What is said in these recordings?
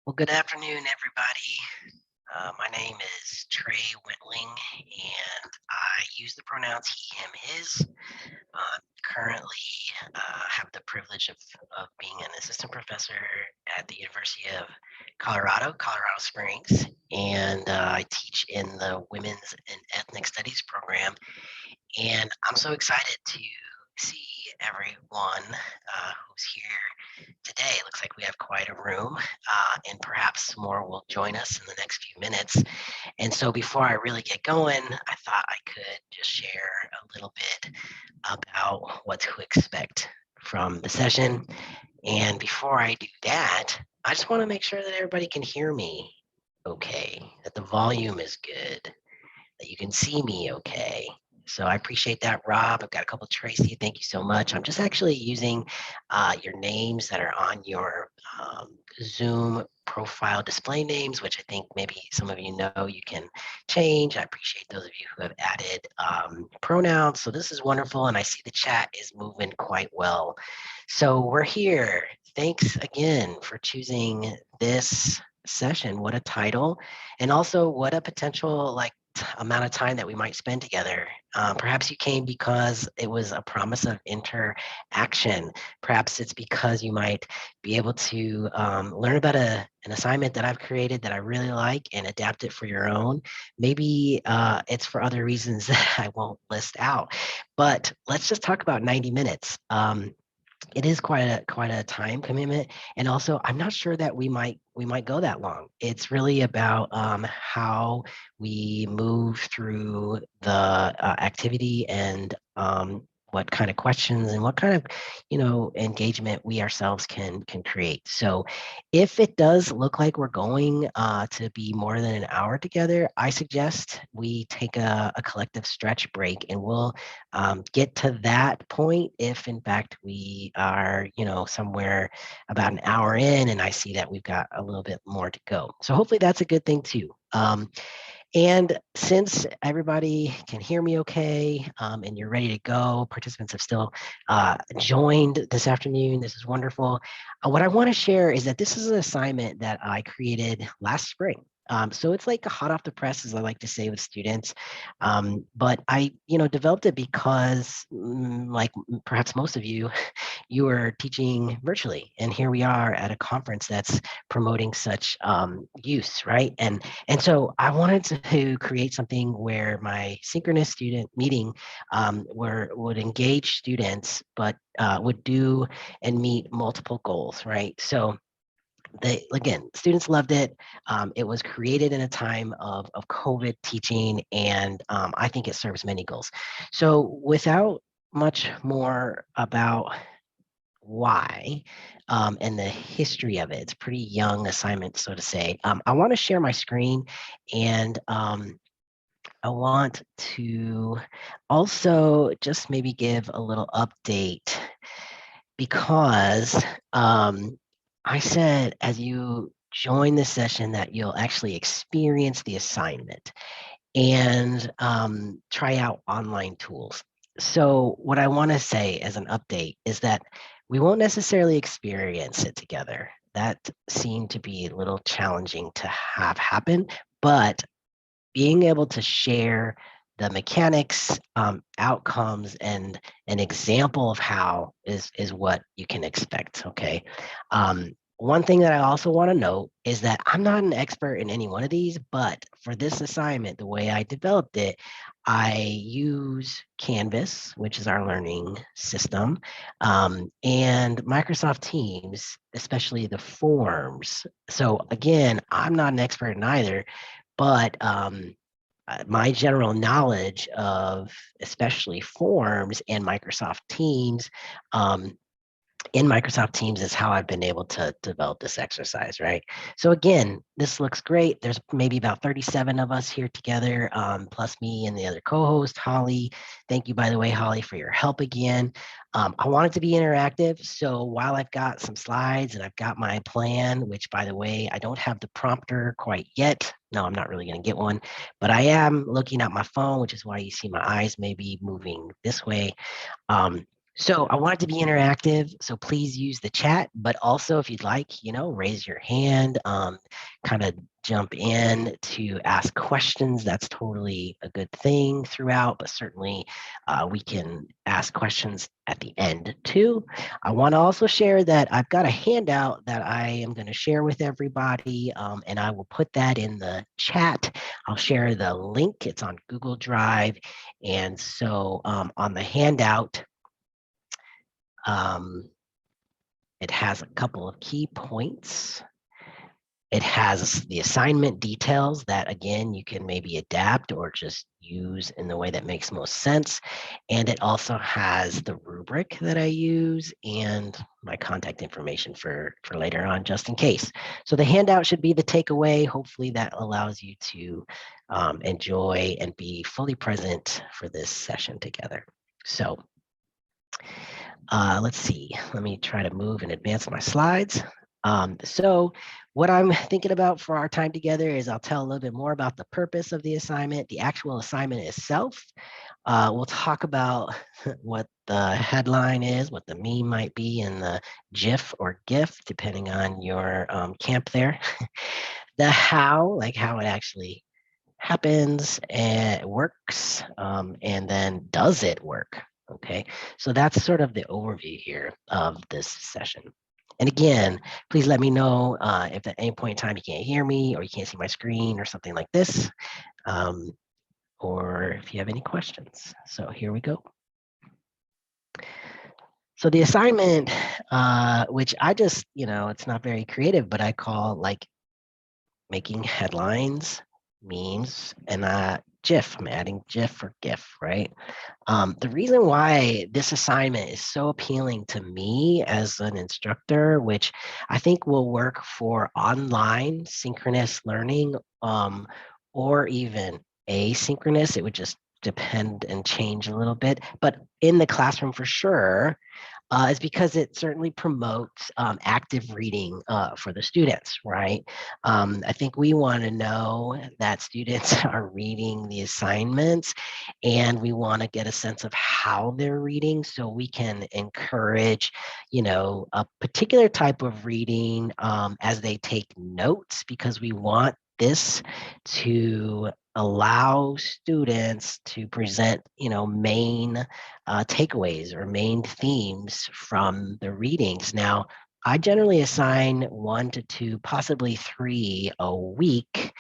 Well, good afternoon, everybody. My name is Tre Wentling, and I use the pronouns he, him, his. Currently, have the privilege of being an assistant professor at the University of Colorado Springs, and I teach in the Women's and Ethnic Studies program. And I'm so excited to see everyone who's here today. It looks like we have quite a room, and perhaps more will join us in the next few minutes. And so before I really get going, I thought I could just share a little bit about what to expect from the session. And before I do that, I just want to make sure that everybody can hear me okay, that the volume is good, that you can see me okay. So I appreciate that, Rob. I've got a couple, Tracy. Thank you so much. I'm just actually using your names that are on your Zoom profile display names, which I think maybe some of you know you can change. I appreciate those of you who have added pronouns. So this is wonderful. And I see the chat is moving quite well. So we're here. Thanks again for choosing this session. What a title. And also what a potential amount of time that we might spend together. Perhaps you came because it was a promise of interaction. Perhaps it's because you might be able to learn about an assignment that I've created that I really like and adapt it for your own. Maybe it's for other reasons that I won't list out. But let's just talk about 90 minutes. It is quite a time commitment, and also I'm not sure that we might go that long. It's really about how we move through the activity and what kind of questions and what kind of engagement we ourselves can create. So if it does look like we're going to be more than an hour together, I suggest we take a collective stretch break, and we'll get to that point if in fact we are somewhere about an hour in and I see that we've got a little bit more to go. So hopefully that's a good thing too. And since everybody can hear me okay, and you're ready to go, participants have still joined this afternoon. This is wonderful. What I want to share is that this is an assignment that I created last spring. So it's like hot off the press, as I like to say with students. But I, developed it because, like perhaps most of you, you were teaching virtually, and here we are at a conference that's promoting such use, right? And so I wanted to create something where my synchronous student meeting would engage students, but would do and meet multiple goals, right? So again, students loved it. It was created in a time of COVID teaching, and I think it serves many goals. So without much more about why and the history of it, it's a pretty young assignment, so to say. I want to share my screen, and I want to also just maybe give a little update because I said as you join the session that you'll actually experience the assignment and try out online tools. So what I want to say as an update is that we won't necessarily experience it together. That seemed to be a little challenging to have happen, but being able to share the mechanics, outcomes, and an example of how is what you can expect, okay? One thing that I also want to note is that I'm not an expert in any one of these, but for this assignment, the way I developed it, I use Canvas, which is our learning system, and Microsoft Teams, especially the forms. So again, I'm not an expert in either, but my general knowledge of especially forms and Microsoft Teams in Microsoft Teams is how I've been able to develop this exercise, right? So again, this looks great. There's maybe about 37 of us here together, plus me and the other co-host, Holly. Thank you, by the way, Holly, for your help again. I want it to be interactive. So while I've got some slides and I've got my plan, which by the way, I don't have the prompter quite yet. No, I'm not really going to get one, but I am looking at my phone, which is why you see my eyes maybe moving this way. So I want it to be interactive. So please use the chat, but also if you'd like, raise your hand, kind of jump in to ask questions. That's totally a good thing throughout, but certainly we can ask questions at the end too. I want to also share that I've got a handout that I am going to share with everybody, and I will put that in the chat. I'll share the link. It's on Google Drive. And so on the handout, it has a couple of key points. It has the assignment details that, again, you can maybe adapt or just use in the way that makes most sense. And it also has the rubric that I use and my contact information for later on, just in case. So the handout should be the takeaway. Hopefully that allows you to enjoy and be fully present for this session together. So let's see, let me try to move and advance my slides. So what I'm thinking about for our time together is I'll tell a little bit more about the purpose of the assignment, the actual assignment itself. We'll talk about what the headline is, what the meme might be in the GIF or GIF, depending on your camp there. The how, like how it actually happens and works, and then does it work? Okay, so that's sort of the overview here of this session. And again, please let me know if at any point in time you can't hear me or you can't see my screen or something like this, or if you have any questions. So here we go. So the assignment, which I just, it's not very creative, but I call like making headlines, memes, and GIF. I'm adding GIF or GIF, right? The reason why this assignment is so appealing to me as an instructor, which I think will work for online synchronous learning, or even asynchronous, it would just depend and change a little bit, but in the classroom for sure, is because it certainly promotes active reading for the students, right? I think we want to know that students are reading the assignments, and we want to get a sense of how they're reading so we can encourage, a particular type of reading as they take notes, because we want this to allow students to present, main takeaways or main themes from the readings. Now, I generally assign 1 to 2, possibly 3 a week.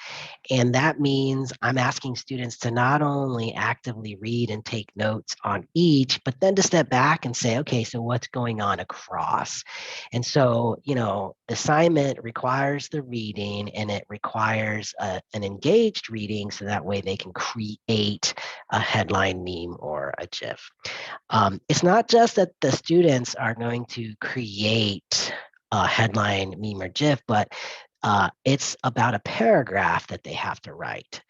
And that means I'm asking students to not only actively read and take notes on each, but then to step back and say, okay, so what's going on across? And so, the assignment requires the reading, and it requires an engaged reading, so that way they can create a headline, meme, or a GIF. It's not just that the students are going to create a headline, meme, or GIF, but it's about a paragraph that they have to write.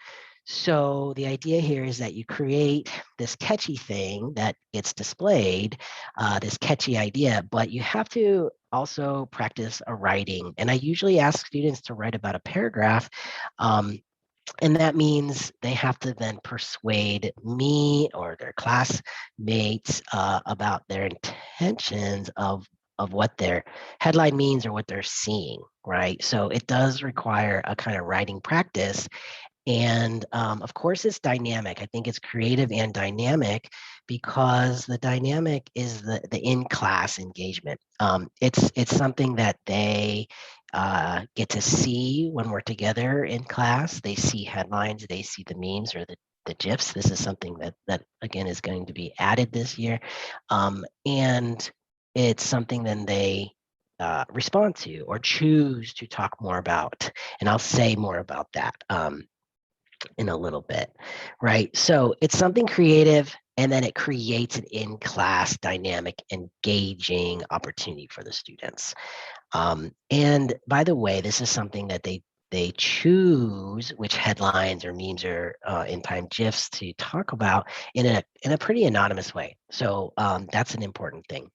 So the idea here is that you create this catchy thing that gets displayed, this catchy idea, but you have to also practice a writing. And I usually ask students to write about a paragraph. And that means they have to then persuade me or their classmates about their intentions of what their headline means or what they're seeing, right? So it does require a kind of writing practice. And of course, it's dynamic. I think it's creative and dynamic because the dynamic is the in-class engagement. It's something that they get to see when we're together in class. They see headlines, they see the memes or the GIFs. This is something that again is going to be added this year, and it's something then they respond to or choose to talk more about. And I'll say more about that in a little bit, right? So it's something creative, and then it creates an in-class dynamic, engaging opportunity for the students. And by the way, this is something that they choose which headlines or memes or in-time GIFs to talk about in a pretty anonymous way. So that's an important thing.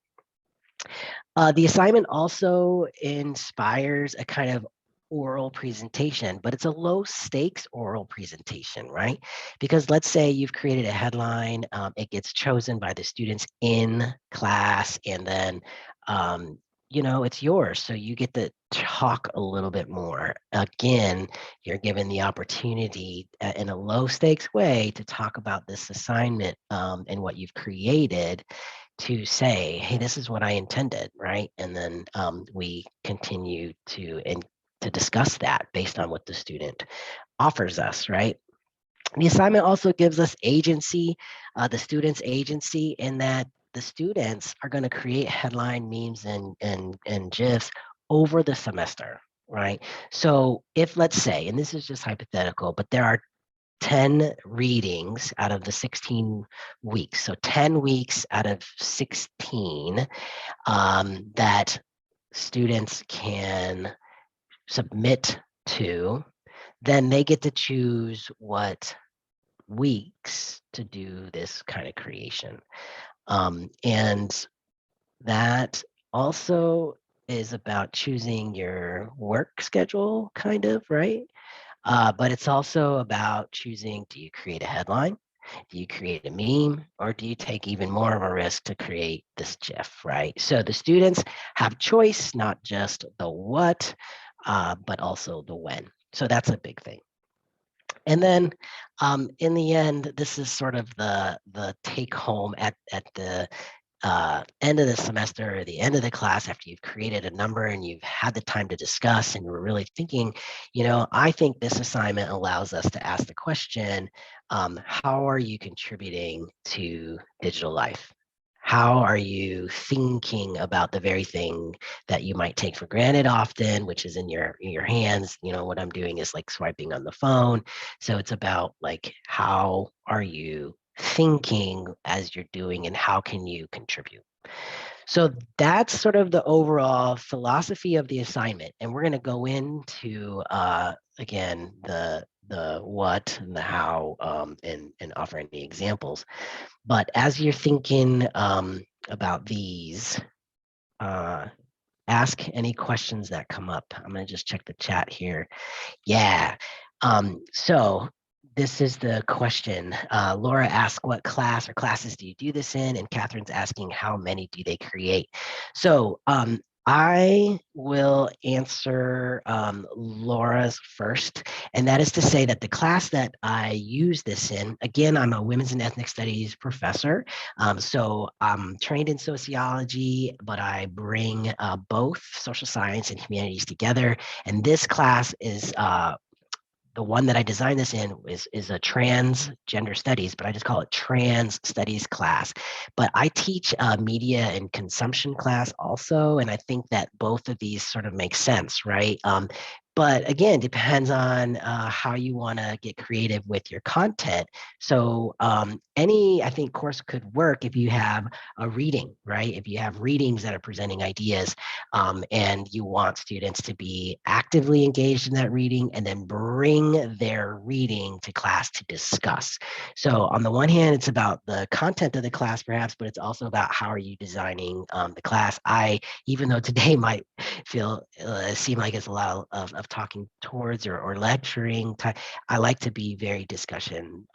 The assignment also inspires a kind of oral presentation, but it's a low stakes oral presentation, right? Because let's say you've created a headline, it gets chosen by the students in class, and then it's yours. So you get to talk a little bit more. Again, you're given the opportunity in a low stakes way to talk about this assignment and what you've created, to say, hey, this is what I intended, right? And then we continue to discuss that based on what the student offers us, right? The assignment also gives us agency, the students' agency, in that the students are going to create headline memes and GIFs over the semester, right? So if, let's say, and this is just hypothetical, but there are 10 readings out of the 16 weeks. So 10 weeks out of 16 that students can submit to, then they get to choose what weeks to do this kind of creation. And that also is about choosing your work schedule, kind of, right? But it's also about choosing, do you create a headline? Do you create a meme? Or do you take even more of a risk to create this GIF, right? So the students have choice, not just the what, but also the when. So that's a big thing. And then in the end, this is sort of the take home at the end of the semester or the end of the class, after you've created a number and you've had the time to discuss and you're really thinking, I think this assignment allows us to ask the question, how are you contributing to digital life? How are you thinking about the very thing that you might take for granted often, which is in your hands? What I'm doing is like swiping on the phone. So it's about like, how are you thinking as you're doing, and how can you contribute? So that's sort of the overall philosophy of the assignment. And we're going to go into, again, the what and the how, and offer any examples. But as you're thinking about these, ask any questions that come up. I'm going to just check the chat here. Yeah. So this is the question. Laura asked, what class or classes do you do this in? And Catherine's asking, how many do they create? So I will answer Laura's first, and that is to say that the class that I use this in, again, I'm a women's and ethnic studies professor. So I'm trained in sociology, but I bring both social science and humanities together. And this class is the one that I designed this in is a transgender studies, but I just call it trans studies class. But I teach a media and consumption class also, and I think that both of these sort of make sense, right? But again, depends on how you want to get creative with your content. So any, I think, course could work if you have a reading, right? If you have readings that are presenting ideas, and you want students to be actively engaged in that reading and then bring their reading to class to discuss. So on the one hand, it's about the content of the class perhaps, but it's also about how are you designing the class. Even though today might seem like it's a lot of talking towards or lecturing, I like to be very discussion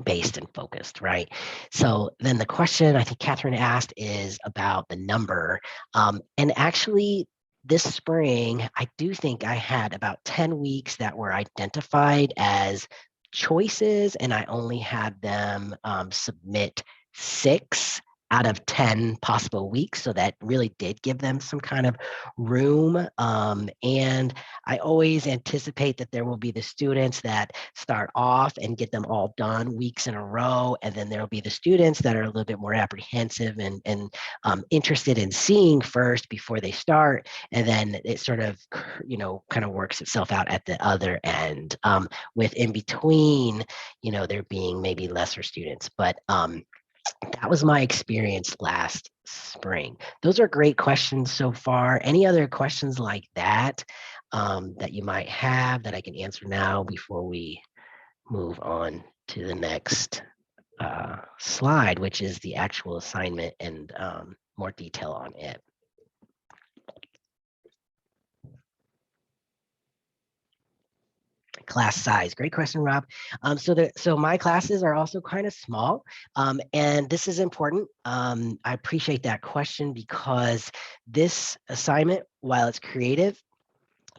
based and focused, right? So then the question I think Catherine asked is about the number. And actually, this spring, I do think I had about 10 weeks that were identified as choices, and I only had them submit 6 out of 10 possible weeks. So that really did give them some kind of room. And I always anticipate that there will be the students that start off and get them all done weeks in a row. And then there will be the students that are a little bit more apprehensive and interested in seeing first before they start. And then it sort of, kind of works itself out at the other end, with in between, there being maybe lesser students. But that was my experience last spring. Those are great questions so far. Any other questions like that that you might have that I can answer now before we move on to the next slide, which is the actual assignment and more detail on it? Class size, great question, Rob. So my classes are also kind of small, and this is important. I appreciate that question because this assignment, while it's creative,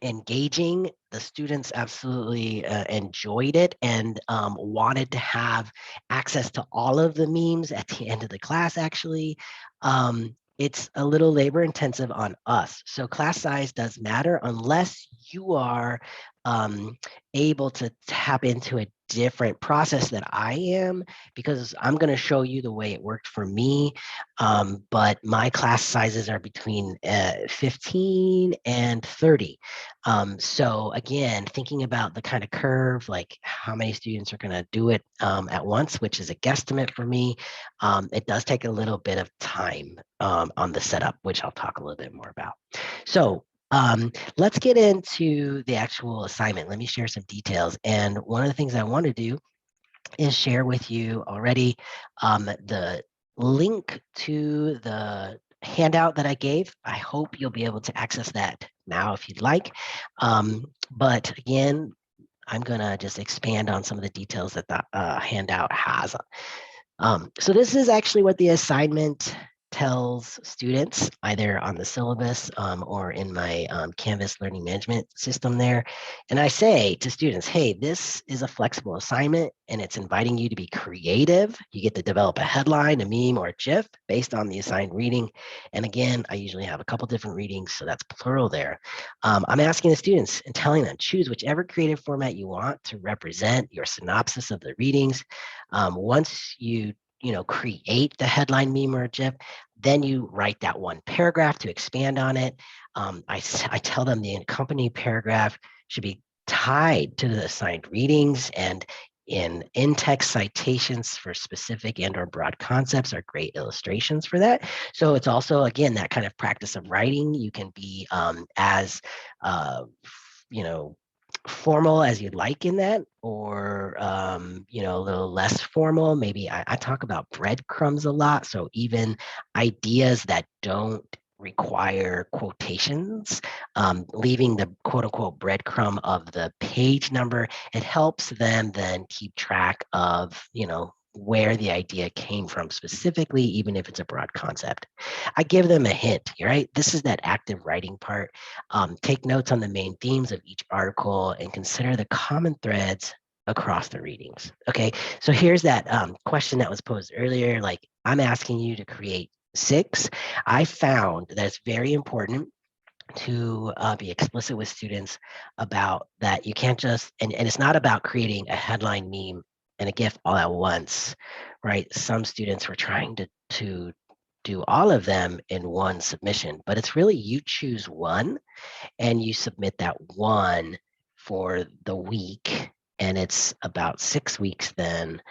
engaging, the students absolutely enjoyed it and wanted to have access to all of the memes at the end of the class, actually. It's a little labor intensive on us. So class size does matter unless you are able to tap into a different process that I am, because I'm going to show you the way it worked for me. But my class sizes are between 15 and 30. So again, thinking about the kind of curve, like how many students are going to do it at once, which is a guesstimate for me, it does take a little bit of time on the setup, which I'll talk a little bit more about. So let's get into the actual assignment. Let me share some details. And one of the things I want to do is share with you already the link to the handout that I gave. I hope you'll be able to access that now if you'd like. But again, I'm going to just expand on some of the details that the handout has. So this is actually what the assignment tells students, either on the syllabus or in my Canvas learning management system there. And I say to students, hey, this is a flexible assignment and it's inviting you to be creative. You get to develop a headline, a meme, or a GIF based on the assigned reading. And again, I usually have a couple different readings, so that's plural there. I'm asking the students and telling them, choose whichever creative format you want to represent your synopsis of the readings. Once you create the headline, meme, or GIF, then you write that one paragraph to expand on it. I tell them the accompanying paragraph should be tied to the assigned readings, and in-text citations for specific and or broad concepts are great illustrations for that. So it's also, again, that kind of practice of writing. You can be as formal as you'd like in that, or a little less formal. Maybe I talk about breadcrumbs a lot, so even ideas that don't require quotations, leaving the quote unquote breadcrumb of the page number, it helps them then keep track of where the idea came from specifically, even if it's a broad concept. I give them a hint, right? This is that active writing part. Take notes on the main themes of each article and consider the common threads across the readings. Okay, so here's that question that was posed earlier. Like, I'm asking you to create 6. I found that it's very important to be explicit with students about that. You can't just, and it's not about creating a headline, meme, and a GIF all at once, right? Some students were trying to do all of them in one submission, but it's really you choose one and you submit that one for the week, and it's about 6 weeks then,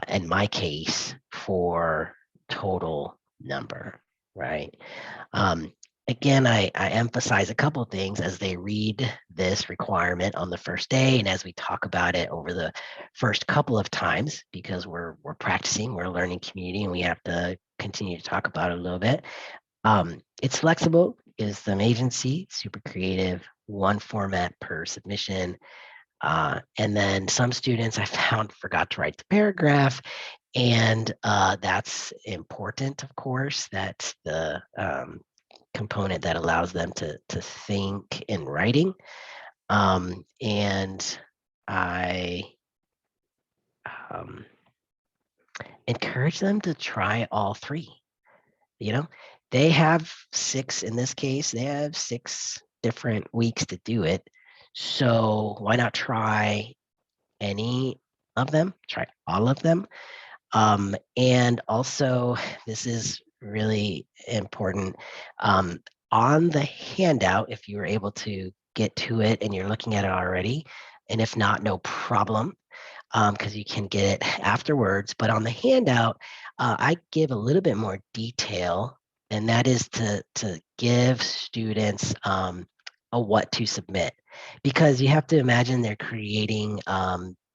in my case, for total number, right? Again, I emphasize a couple of things as they read this requirement on the first day, and as we talk about it over the first couple of times, because we're practicing, we're a learning community, and we have to continue to talk about it a little bit. It's flexible, is the agency, super creative, one format per submission. And then some students I found forgot to write the paragraph, and that's important, of course. That's the component that allows them to think in writing. And I encourage them to try all 3. They have 6, in this case, they have 6 different weeks to do it. So why not try any of them? Try all of them. And also, this is really important. On the handout, if you were able to get to it and you're looking at it already, and if not, no problem, because you can get it afterwards. But on the handout, I give a little bit more detail, and that is to give students a what to submit, because you have to imagine they're creating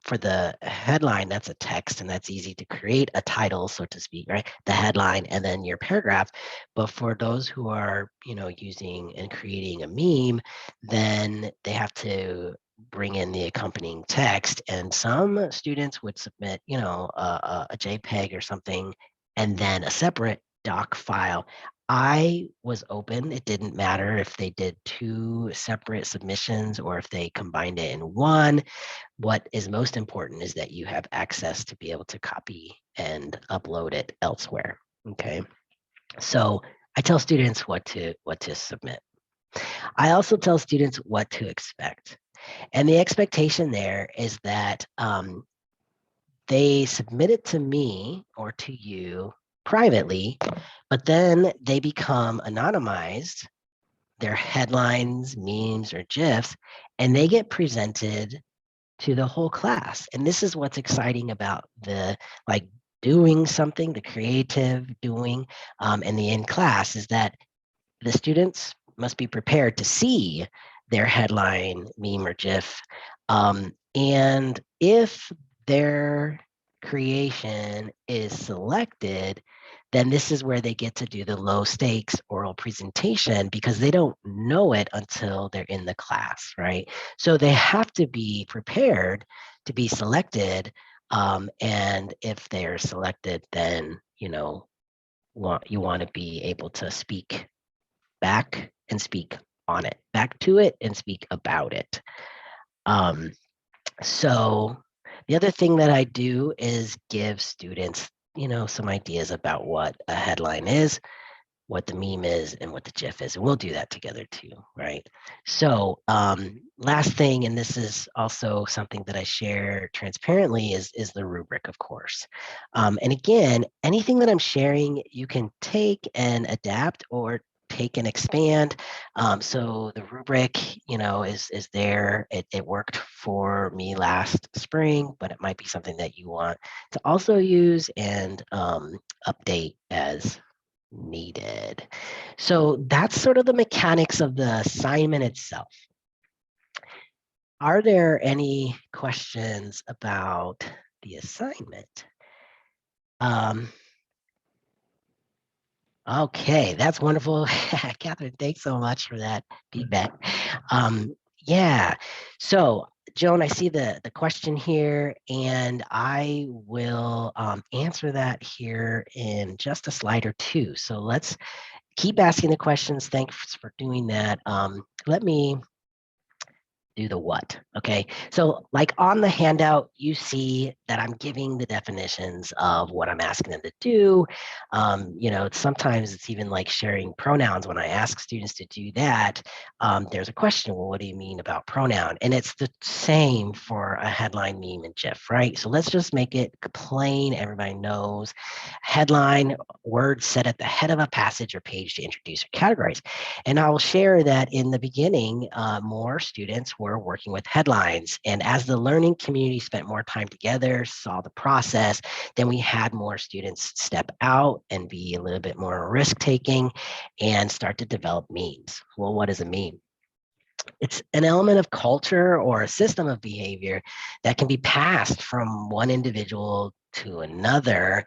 for the headline, that's a text, and that's easy to create, a title, so to speak, right? The headline and then your paragraph. But for those who are, using and creating a meme, then they have to bring in the accompanying text, and some students would submit, you know, a JPEG or something, and then a separate doc file. I was open. It didn't matter if they did 2 separate submissions or if they combined it in one. What is most important is that you have access to be able to copy and upload it elsewhere. Okay. So I tell students what to submit. I also tell students what to expect. And the expectation there is that they submit it to me or to you privately, but then they become anonymized, their headlines, memes, or GIFs, and they get presented to the whole class. And this is what's exciting about the like doing something, the creative doing, and the in class is that the students must be prepared to see their headline, meme, or GIF. And if their creation is selected, then this is where they get to do the low stakes oral presentation because they don't know it until they're in the class, right? So they have to be prepared to be selected. And if they're selected, then, you know, you want to be able to speak back and speak on it, back to it and speak about it. So the other thing that I do is give students, you know, some ideas about what a headline is, what the meme is, and what the GIF is. And we'll do that together too, right? So last thing, and this is also something that I share transparently, is the rubric, of course. And again, anything that I'm sharing, you can take and adapt or take and expand. So the rubric, you know, is there. It worked for me last spring, but it might be something that you want to also use and update as needed. So that's sort of the mechanics of the assignment itself. Are there any questions about the assignment? Okay, that's wonderful. Catherine, thanks so much for that feedback. Yeah, so Joan, I see the question here, and I will answer that here in just a slide or two. So let's keep asking the questions. Thanks for doing that. Let me do the what. Okay. So like on the handout, you see that I'm giving the definitions of what I'm asking them to do. You know, sometimes it's even like sharing pronouns. When I ask students to do that, there's a question, well, what do you mean about pronoun? And it's the same for a headline, meme, and GIF, right? So let's just make it plain. Everybody knows headline, words set at the head of a passage or page to introduce or categorize. And I will share that in the beginning, more students were working with headlines. And as the learning community spent more time together, saw the process, then we had more students step out and be a little bit more risk-taking and start to develop memes. Well, what is a meme? It's an element of culture or a system of behavior that can be passed from one individual to another,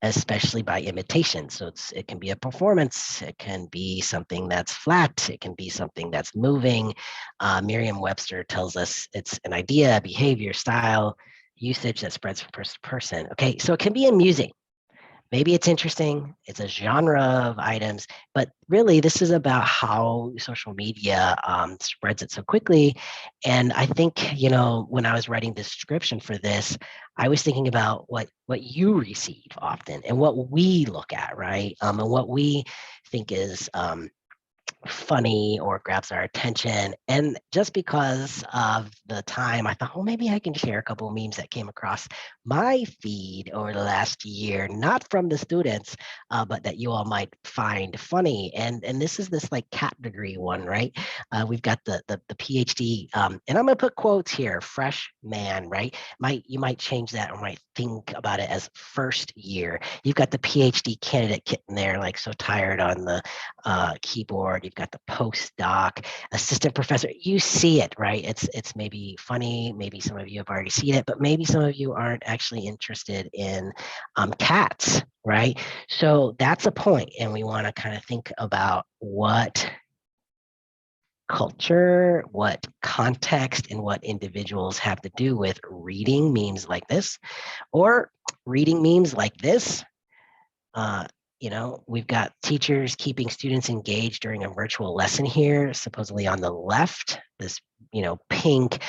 especially by imitation. So it can be a performance, it can be something that's flat, it can be something that's moving. Merriam-Webster tells us it's an idea, behavior, style, usage that spreads from person to person. Okay, so it can be amusing. Maybe it's interesting, it's a genre of items, but really this is about how social media spreads it so quickly. And I think, you know, when I was writing the description for this, I was thinking about what you receive often and what we look at, right? And what we think is funny or grabs our attention. And just because of the time, I thought, well, maybe I can share a couple of memes that came across my feed over the last year, not from the students, but that you all might find funny. And this is this like category one, right? We've got the PhD, and I'm gonna put quotes here, freshman, right? You might change that or might think about it as first year. You've got the PhD candidate kitten there, like so tired on the keyboard. You've got the postdoc, assistant professor. You see it, right? It's maybe funny. Maybe some of you have already seen it, but maybe some of you aren't actually interested in cats, right? So that's a point, and we want to kind of think about what culture, what context, and what individuals have to do with reading memes like this, or reading memes like this. Uh, we've got teachers keeping students engaged during a virtual lesson here, supposedly on the left, this, pink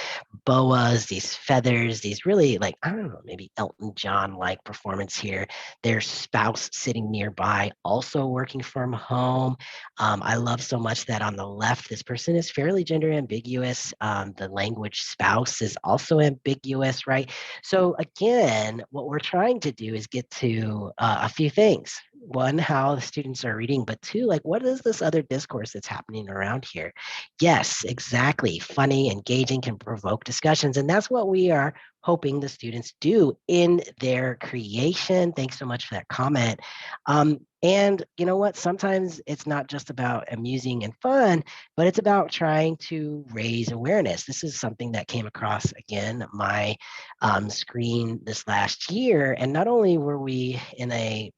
boas, these feathers, these really like, I don't know, maybe Elton John like performance here. Their spouse sitting nearby, also working from home. I love so much that on the left, this person is fairly gender ambiguous. The language spouse is also ambiguous, right? So again, what we're trying to do is get to a few things. One, how the students are reading, but two, like, what is this other discourse that's happening around here? Yes, exactly. Funny, engaging, can provoke discussions. And that's what we are hoping the students do in their creation. Thanks so much for that comment. And you know what? Sometimes it's not just about amusing and fun, but it's about trying to raise awareness. This is something that came across, again, my screen this last year. And not only were we in a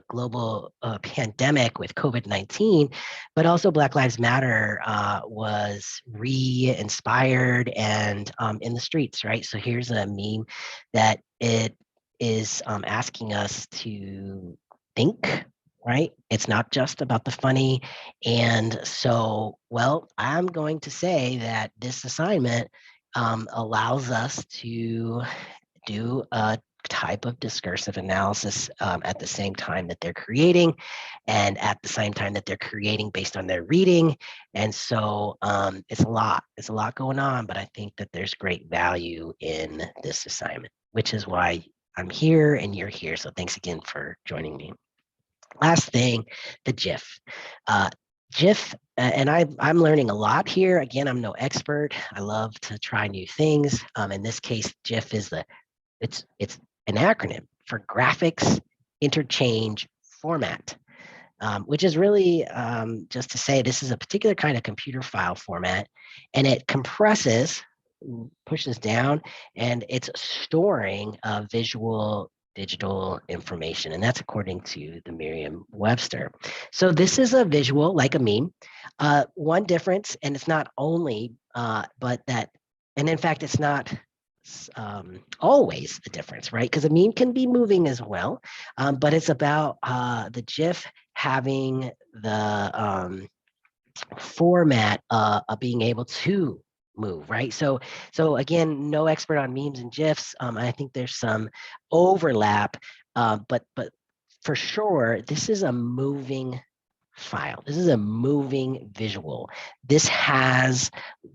global pandemic with COVID-19, but also Black Lives Matter was re-inspired and in the streets, right? So here's a meme that it is asking us to think, right? It's not just about the funny. And so, well, I'm going to say that this assignment allows us to do a type of discursive analysis at the same time that they're creating and at the same time that they're creating based on their reading. And so it's a lot going on, but I think that there's great value in this assignment, which is why I'm here and you're here. So thanks again for joining me. Last thing, the GIF. GIF, and I'm learning a lot here. Again, I'm no expert. I love to try new things. In this case, GIF is it's an acronym for Graphics Interchange Format, which is really just to say this is a particular kind of computer file format, and it compresses, pushes down, and it's storing visual digital information, and that's according to the Merriam-Webster. So this is a visual like a meme. One difference, and it's not only, but that, and in fact, it's not always the difference, right? Because a meme can be moving as well, but it's about the GIF having the format of being able to move, right? So again, no expert on memes and GIFs. I think there's some overlap, but for sure, this is a moving file. This is a moving visual. This has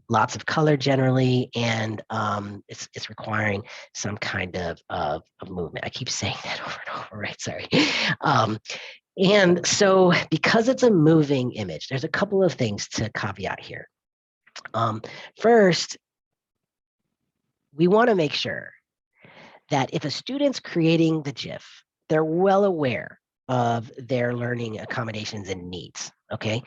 lots of color generally, and it's requiring some kind of movement. I keep saying that over and over, right? Sorry. And so because it's a moving image, there's a couple of things to caveat here. First, we want to make sure that if a student's creating the GIF, they're well aware of their learning accommodations and needs, okay?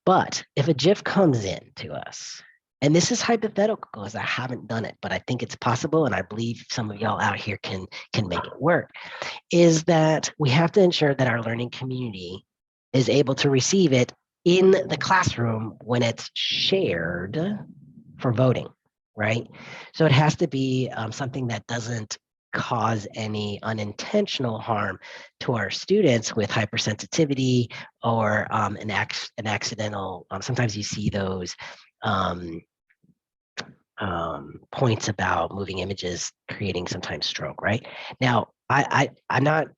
But if a GIF comes in to us, and this is hypothetical because I haven't done it, but I think it's possible, and I believe some of y'all out here can make it work, is that we have to ensure that our learning community is able to receive it in the classroom when it's shared for voting, right? So it has to be something that doesn't cause any unintentional harm to our students with hypersensitivity or an accidental, sometimes you see those points about moving images creating sometimes stroke, right? Now, I'm not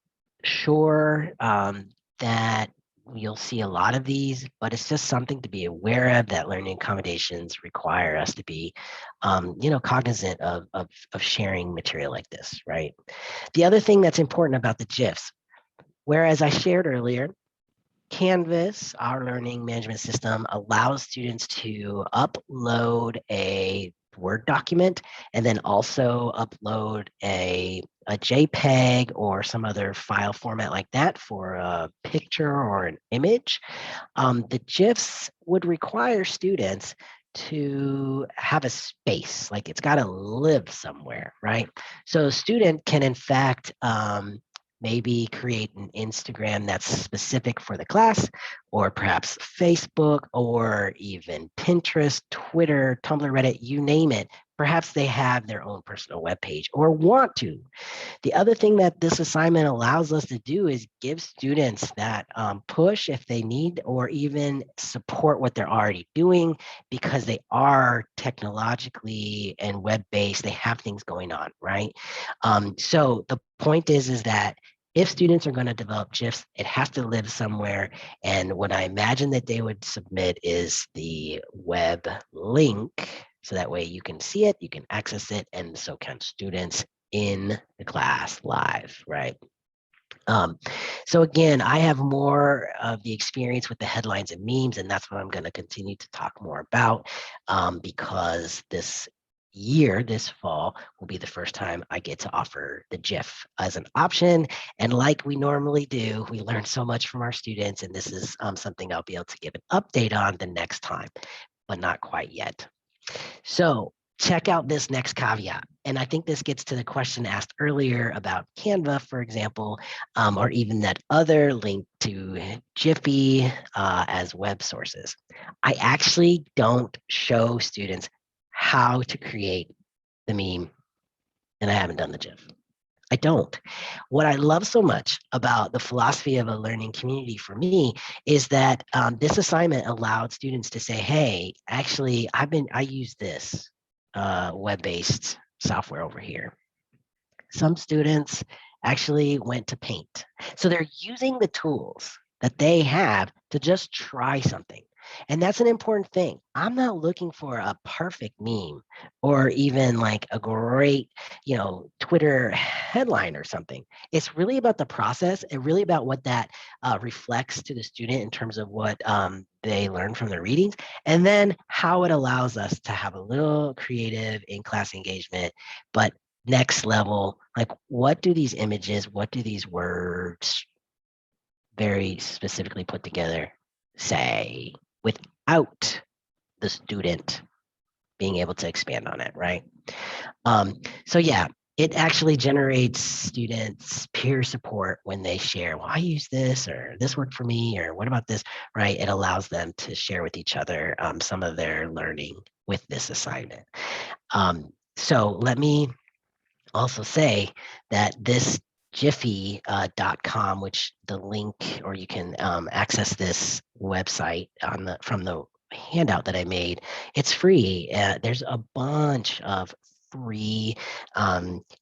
sure that you'll see a lot of these, but it's just something to be aware of, that learning accommodations require us to be, cognizant of sharing material like this, right? The other thing that's important about the GIFs, whereas I shared earlier, Canvas, our learning management system, allows students to upload a Word document and then also upload a JPEG or some other file format like that for a picture or an image. The GIFs would require students to have a space, like it's got to live somewhere, right? So a student can in fact maybe create an Instagram that's specific for the class, or perhaps Facebook, or even Pinterest, Twitter, Tumblr, Reddit, you name it. Perhaps they have their own personal webpage or want to. The other thing that this assignment allows us to do is give students that push if they need, or even support what they're already doing, because they are technologically and web-based. They have things going on, right? So the point is that if students are going to develop GIFs, it has to live somewhere. And what I imagine that they would submit is the web link. So that way you can see it, you can access it, and so can students in the class live, right? So again, I have more of the experience with the headlines and memes, and that's what I'm going to continue to talk more about, because this year, this fall, will be the first time I get to offer the GIF as an option. And like we normally do, we learn so much from our students, and this is something I'll be able to give an update on the next time, but not quite yet. So check out this next caveat. And I think this gets to the question asked earlier about Canva, for example, or even that other link to Jiffy as web sources. I actually don't show students how to create the meme, and I haven't done the GIF. I don't. What I love so much about the philosophy of a learning community for me is that this assignment allowed students to say, hey, actually, I use this web-based software over here. Some students actually went to Paint. So they're using the tools that they have to just try something. And that's an important thing. I'm not looking for a perfect meme or even like a great, Twitter headline or something. It's really about the process and really about what that reflects to the student in terms of what they learn from their readings, and then how it allows us to have a little creative in-class engagement, but next level, like what do these images, what do these words very specifically put together say without the student being able to expand on it, right? So yeah, it actually generates students peer support when they share, well, I use this, or this worked for me, or what about this, right? It allows them to share with each other some of their learning with this assignment. So let me also say that this Jiffy.com, which the link, or you can access this website from the handout that I made. It's free. There's a bunch of free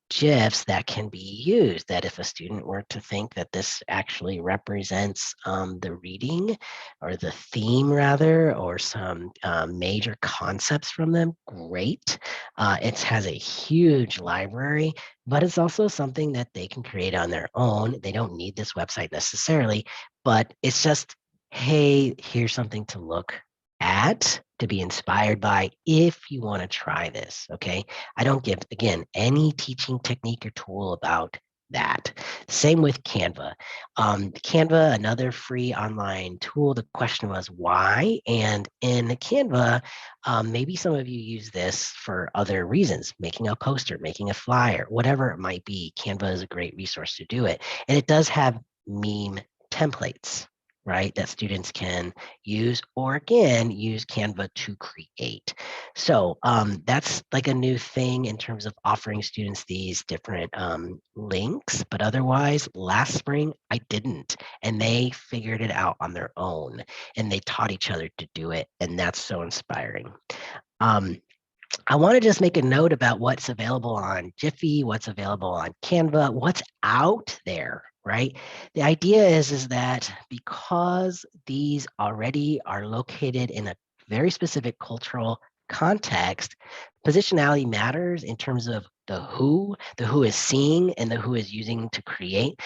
GIFs that can be used, that if a student were to think that this actually represents the reading or the theme rather, or some major concepts from them, great. It has a huge library, but it's also something that they can create on their own. They don't need this website necessarily, but it's just, hey, here's something to look at, to be inspired by if you want to try this, okay? I don't give, again, any teaching technique or tool about that. Same with Canva. Canva, another free online tool. The question was why? And in Canva, maybe some of you use this for other reasons, making a poster, making a flyer, whatever it might be. Canva is a great resource to do it. And it does have meme templates, right, that students can use, or again, use Canva to create. So that's like a new thing in terms of offering students these different links, but otherwise last spring I didn't, and they figured it out on their own, and they taught each other to do it, and that's so inspiring. I want to just make a note about what's available on Jiffy, what's available on Canva, what's out there, right? The idea is that because these already are located in a very specific cultural context, positionality matters in terms of the who is seeing and the who is using to create.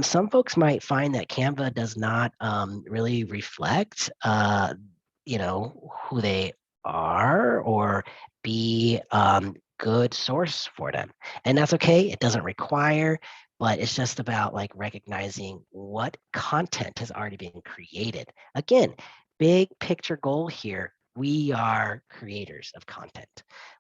Some folks might find that Canva does not really reflect, who they are, or be good source for them. And that's okay. It doesn't require, but it's just about like recognizing what content has already been created. Again, big picture goal here. We are creators of content.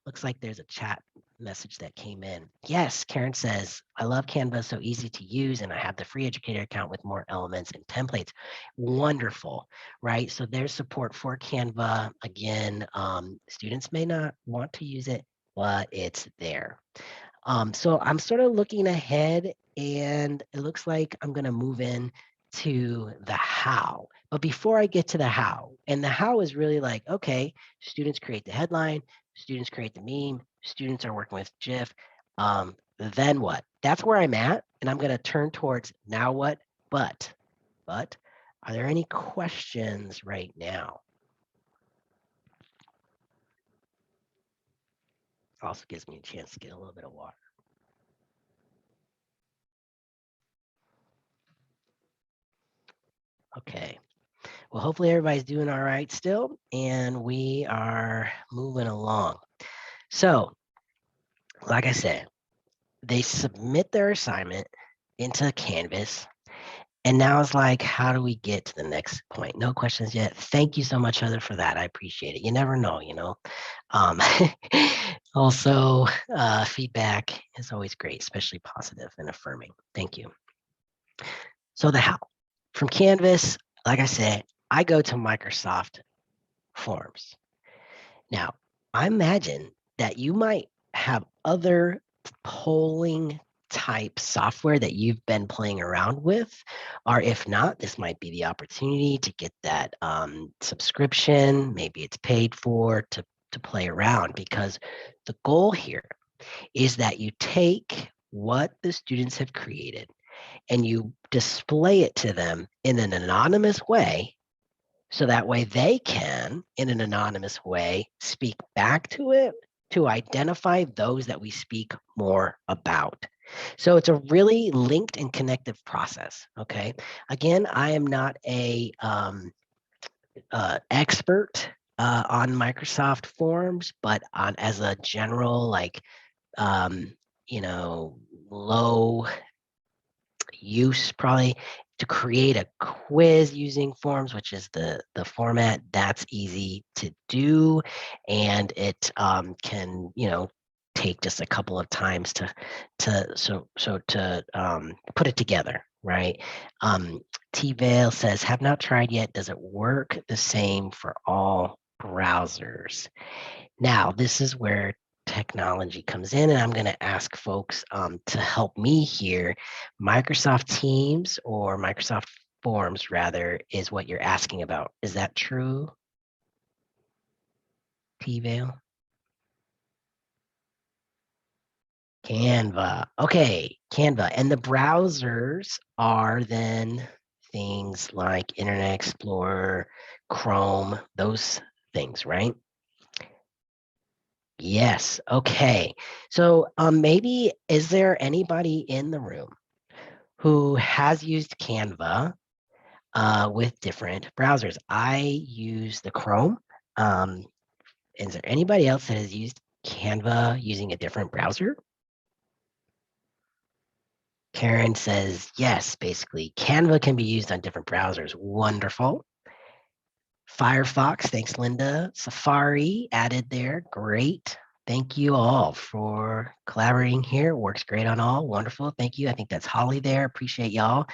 Looks like there's a chat message that came in. Yes, Karen says, I love Canva, so easy to use, and I have the free educator account with more elements and templates. Wonderful, right? So there's support for Canva. Again, students may not want to use it, but it's there. So I'm sort of looking ahead, and it looks like I'm going to move in to the how. But before I get to the how, and the how is really like, okay, students create the headline, students create the meme, students are working with GIF. Then what? That's where I'm at, and I'm going to turn towards now what, but are there any questions right now? Also gives me a chance to get a little bit of water. Okay. Well, hopefully everybody's doing all right still, and we are moving along. So, like I said, they submit their assignment into Canvas, and now it's like, how do we get to the next point? No questions yet. Thank you so much, Heather, for that. I appreciate it. You never know, you know. Um, also, feedback is always great, especially positive and affirming. Thank you. So the how. From Canvas, like I said, I go to Microsoft Forms. Now, I imagine that you might have other polling type software that you've been playing around with, or if not, this might be the opportunity to get that subscription. Maybe it's paid for to play around, because the goal here is that you take what the students have created and you display it to them in an anonymous way, so that way they can, in an anonymous way, speak back to it to identify those that we speak more about. So it's a really linked and connective process, okay? Again, I am not a expert on Microsoft Forms, but on as a general, like, you know, low use probably to create a quiz using Forms, which is the format. That's easy to do, and it can, you know, take just a couple of times to put it together, right? T-Vale says, have not tried yet. Does it work the same for all browsers? Now, this is where technology comes in, and I'm going to ask folks to help me here. Microsoft Teams or Microsoft Forms, rather, is what you're asking about. Is that true, T-Vale? Canva. Okay, Canva. And the browsers are then things like Internet Explorer, Chrome, those things, right? Yes. Okay. So maybe, is there anybody in the room who has used Canva with different browsers? I use the Chrome. Is there anybody else that has used Canva using a different browser? Karen says, yes, basically. Canva can be used on different browsers. Wonderful. Firefox, thanks, Linda. Safari added there. Great. Thank you all for collaborating here. Works great on all. Wonderful. Thank you. I think that's Holly there. Appreciate y'all.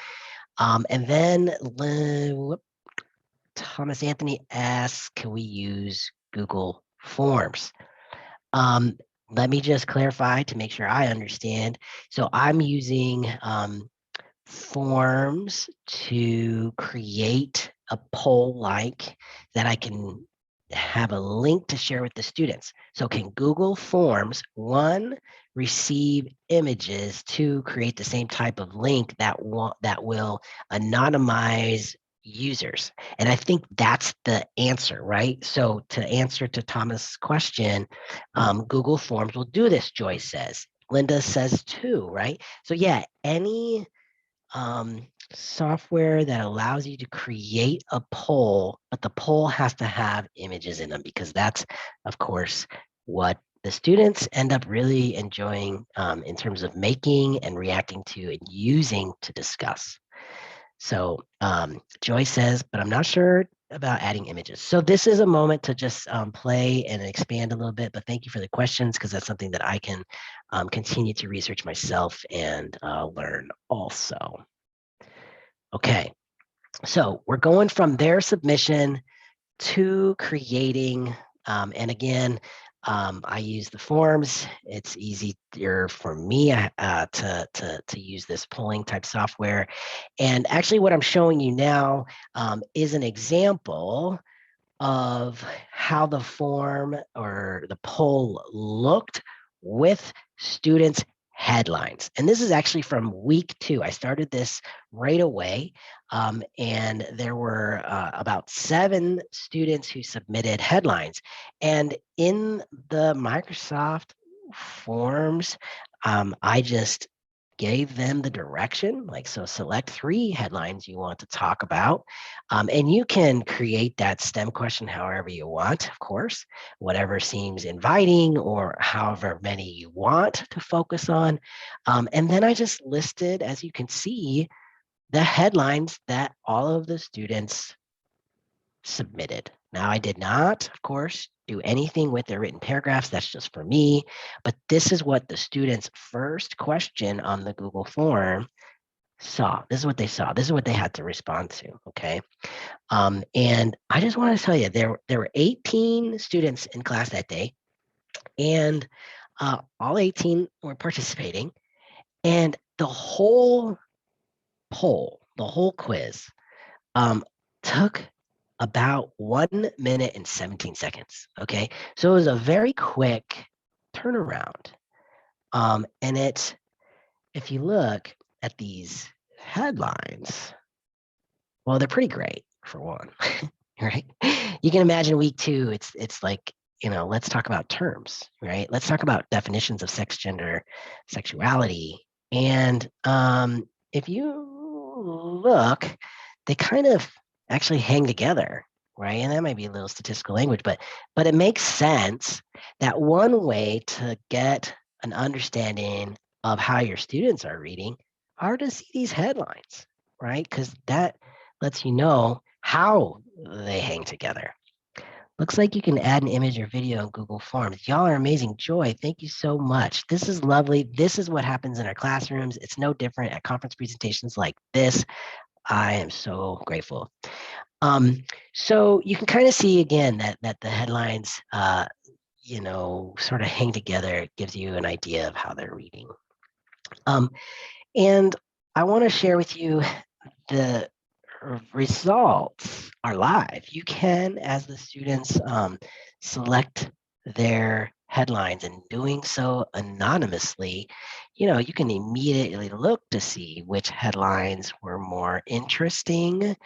And then Thomas Anthony asks, can we use Google Forms? Let me just clarify to make sure I understand. So I'm using Forms to create a poll like that I can have a link to share with the students. So can Google Forms, one, receive images, two, create the same type of link that will anonymize users? And I think that's the answer, right? So to answer to Thomas' question, Google Forms will do this, Joyce says. Linda says too, right? So yeah, any software that allows you to create a poll, but the poll has to have images in them, because that's, of course, what the students end up really enjoying in terms of making and reacting to and using to discuss. So Joy says, but I'm not sure about adding images. So this is a moment to just play and expand a little bit, but thank you for the questions because that's something that I can continue to research myself and learn also. Okay, so we're going from their submission to creating, and again, I use the forms. It's easier for me to use this polling type software. And actually what I'm showing you now is an example of how the form or the poll looked with students' headlines. And this is actually from week 2. I started this right away. And there were about 7 students who submitted headlines. And in the Microsoft Forms, I just gave them the direction, like, so select 3 headlines you want to talk about. And you can create that STEM question however you want, of course, whatever seems inviting or however many you want to focus on. And then I just listed, as you can see, the headlines that all of the students submitted. Now, I did not, of course, do anything with their written paragraphs. That's just for me. But this is what the students' first question on the Google form saw. This is what they saw. This is what they had to respond to. Okay. And I just want to tell you, there were 18 students in class that day, and all 18 were participating. And the whole poll, the whole quiz, took about 1 minute and 17 seconds. Okay, so it was a very quick turnaround. And it's, if you look at these headlines, well, they're pretty great for one, right? You can imagine week 2, it's like, let's talk about terms, right? Let's talk about definitions of sex, gender, sexuality. And if you look, they kind of actually hang together, right? And that might be a little statistical language, but it makes sense that one way to get an understanding of how your students are reading are to see these headlines, right? Because that lets you know how they hang together. Looks like you can add an image or video in Google Forms. Y'all are amazing. Joy, thank you so much. This is lovely. This is what happens in our classrooms. It's no different at conference presentations like this. I am so grateful. So you can kind of see again that the headlines, sort of hang together. It gives you an idea of how they're reading. And I want to share with you the results are live. You can, as the students, select their headlines, and doing so anonymously, you can immediately look to see which headlines were more interesting.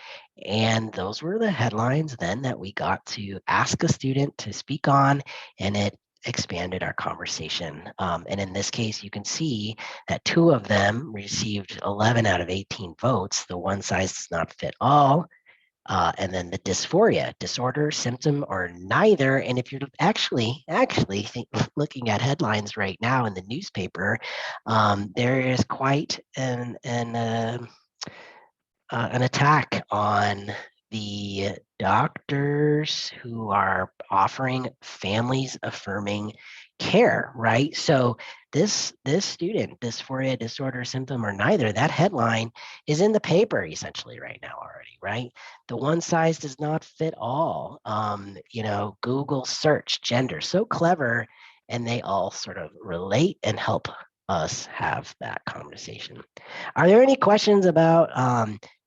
And those were the headlines then that we got to ask a student to speak on, and it expanded our conversation. And in this case, you can see that 2 of them received 11 out of 18 votes. The one size does not fit all. And then the dysphoria, disorder, symptom, or neither. And if you're actually looking at headlines right now in the newspaper, there is quite an attack on the doctors who are offering families affirming care, right? So this student, dysphoria, disorder, symptom, or neither, that headline is in the paper essentially right now already, right? The one size does not fit all. Google search gender, so clever, and they all sort of relate and help us have that conversation. Are there any questions about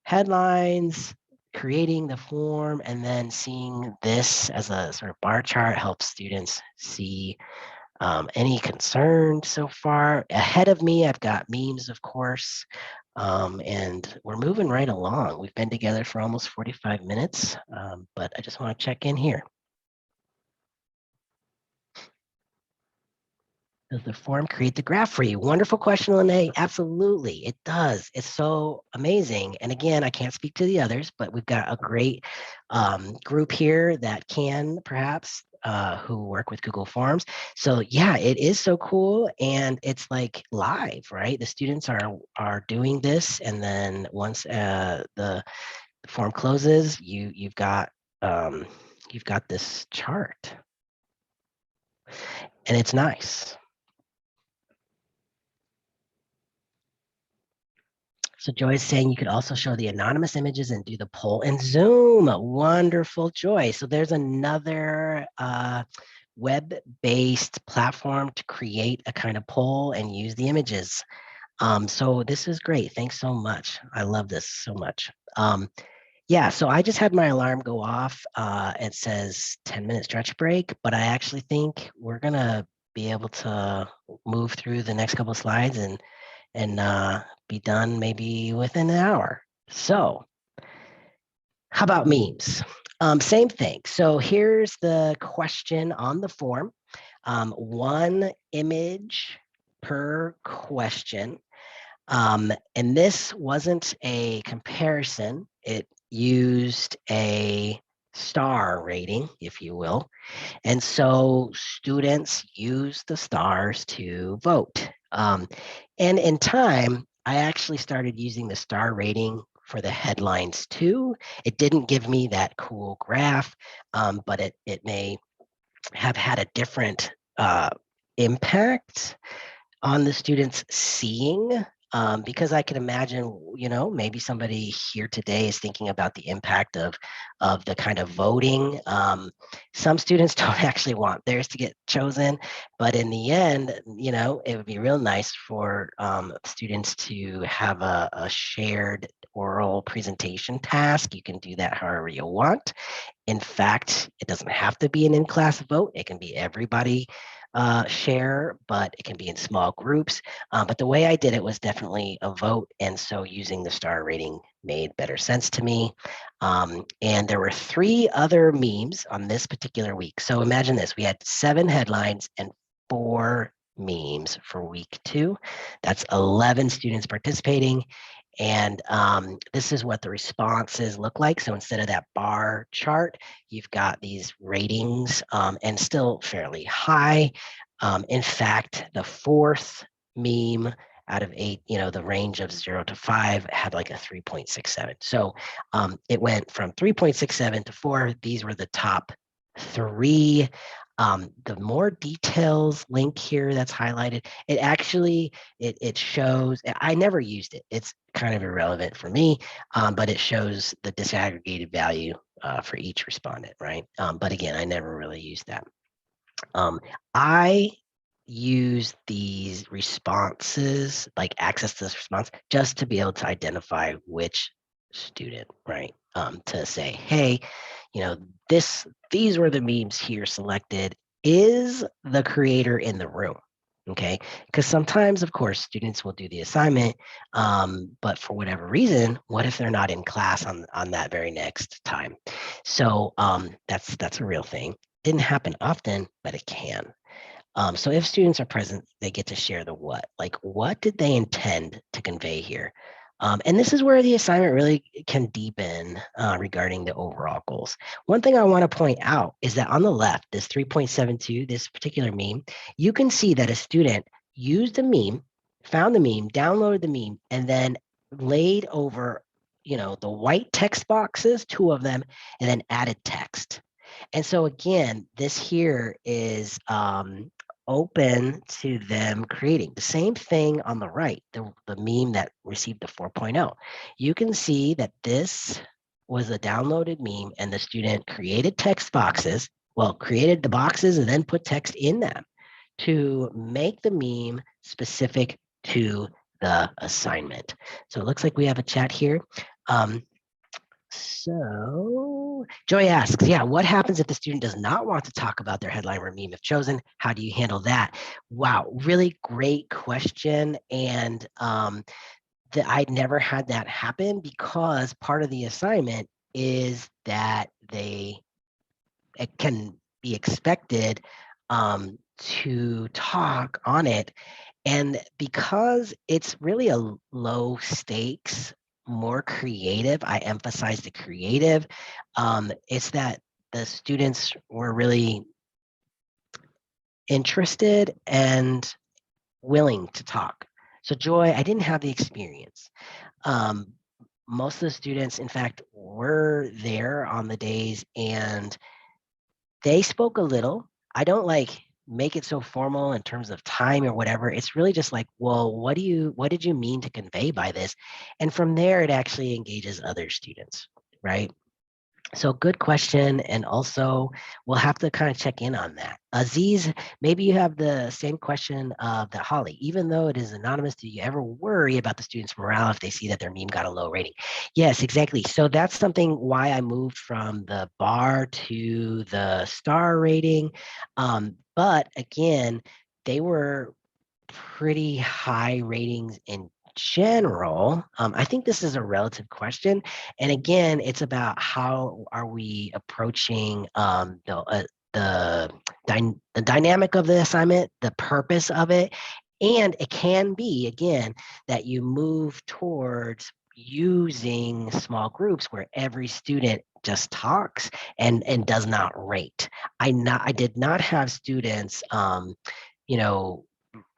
headlines, creating the form, and then seeing this as a sort of bar chart helps students see any concerns so far? Ahead of me, I've got memes, of course, and we're moving right along. We've been together for almost 45 minutes, but I just want to check in here. Does the form create the graph for you? Wonderful question, Lene. Absolutely, it does. It's so amazing. And again, I can't speak to the others, but we've got a great group here that can perhaps who work with Google Forms. So yeah, it is so cool, and it's like live, right? The students are doing this, and then once the form closes, you've got you've got this chart, and it's nice. So Joy is saying you could also show the anonymous images and do the poll in Zoom. Wonderful, Joy. So there's another web-based platform to create a kind of poll and use the images. So this is great. Thanks so much. I love this so much. Yeah, so I just had my alarm go off. It says 10-minute stretch break, but I actually think we're gonna be able to move through the next couple of slides and be done maybe within an hour. So how about memes? Same thing. So here's the question on the form. One image per question. And this wasn't a comparison. It used a star rating, if you will. And so students use the stars to vote. And in time, I actually started using the star rating for the headlines too. It didn't give me that cool graph, but it may have had a different impact on the students seeing, because I can imagine, maybe somebody here today is thinking about the impact of the kind of voting. Some students don't actually want theirs to get chosen, but in the end, it would be real nice for students to have a shared oral presentation task. You can do that however you want. In fact, it doesn't have to be an in-class vote. It can be everybody share, but it can be in small groups. But the way I did it was definitely a vote. And so using the star rating made better sense to me. And there were 3 other memes on this particular week. So imagine this, we had 7 headlines and 4 memes for week 2. That's 11 students participating. And this is what the responses look like. So instead of that bar chart, you've got these ratings and still fairly high. In fact, the 4th meme out of 8, the range of 0 to 5 had like a 3.67. So it went from 3.67 to 4. These were the top 3. The more details link here that's highlighted, it actually, it shows, I never used it. It's kind of irrelevant for me, but it shows the disaggregated value for each respondent, right? But again, I never really used that. I use these responses, like access to this response, just to be able to identify which student, right? To say, hey, these were the memes here selected. Is the creator in the room? Okay, because sometimes, of course, students will do the assignment, but for whatever reason, what if they're not in class on that very next time? So that's a real thing. Didn't happen often, but it can. So if students are present, they get to share the what. Like, what did they intend to convey here? And this is where the assignment really can deepen regarding the overall goals. One thing I want to point out is that on the left, this 3.72, this particular meme, you can see that a student used a meme, found the meme, downloaded the meme, and then laid over, the white text boxes, 2 of them, and then added text. And so again, this here is open to them creating the same thing on the right, the meme that received the 4.0. You can see that this was a downloaded meme and the student created text boxes, created the boxes and then put text in them to make the meme specific to the assignment. So it looks like we have a chat here. So Joy asks, yeah, what happens if the student does not want to talk about their headline or meme if chosen? How do you handle that? Wow, really great question. And I'd never had that happen because part of the assignment is that it can be expected to talk on it. And because it's really a low stakes, more creative, I emphasize the creative, it's that the students were really interested and willing to talk. So Joy, I didn't have the experience. most of the students, in fact, were there on the days and they spoke a little. I don't like make it so formal in terms of time or whatever. It's really just like, well, what did you mean to convey by this? And from there, it actually engages other students, right? So good question. And also we'll have to kind of check in on that. Aziz, maybe you have the same question that Holly, even though it is anonymous, do you ever worry about the students' morale if they see that their meme got a low rating? Yes, exactly. So that's something why I moved from the bar to the star rating. But again, they were pretty high ratings in general. I think this is a relative question. And again, it's about how are we approaching the dynamic of the assignment, the purpose of it. And it can be, again, that you move towards using small groups where every student just talks and does not rate. I did not have students you know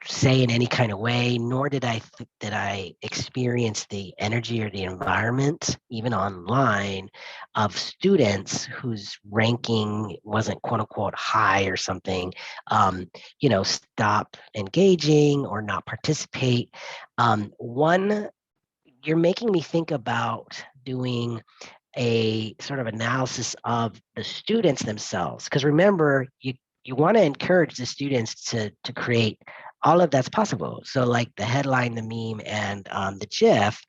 say in any kind of way, nor did I experience the energy or the environment, even online, of students whose ranking wasn't quote unquote high or something, stop engaging or not participate. One, you're making me think about doing a sort of analysis of the students themselves. Because remember, you want to encourage the students to create all of that's possible. So like the headline, the meme, and the GIF,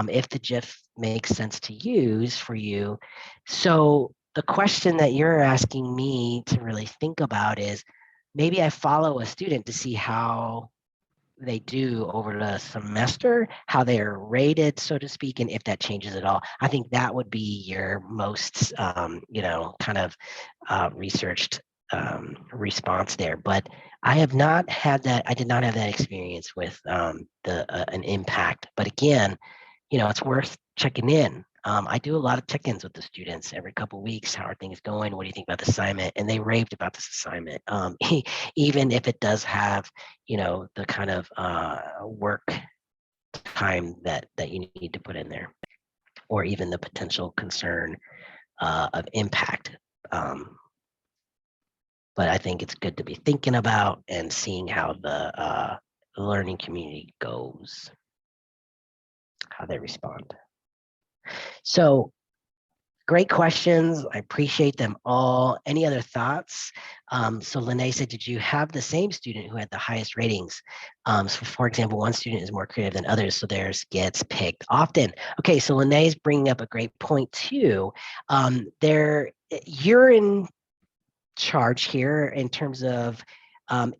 if the GIF makes sense to use for you. So the question that you're asking me to really think about is maybe I follow a student to see how they do over the semester, how they are rated, so to speak, and if that changes at all. I think that would be your most, kind of researched response there. But I have not had that. I did not have that experience with an impact. But again, it's worth checking in. I do a lot of check-ins with the students every couple of weeks. How are things going? What do you think about the assignment? And they raved about this assignment, even if it does have, the kind of work time that you need to put in there, or even the potential concern of impact. But I think it's good to be thinking about and seeing how the learning community goes, how they respond. So great questions. I appreciate them all. Any other thoughts? So Lene said, did you have the same student who had the highest ratings? So for example, one student is more creative than others, so theirs gets picked often. Okay, so Lene is bringing up a great point too. You're in charge here in terms of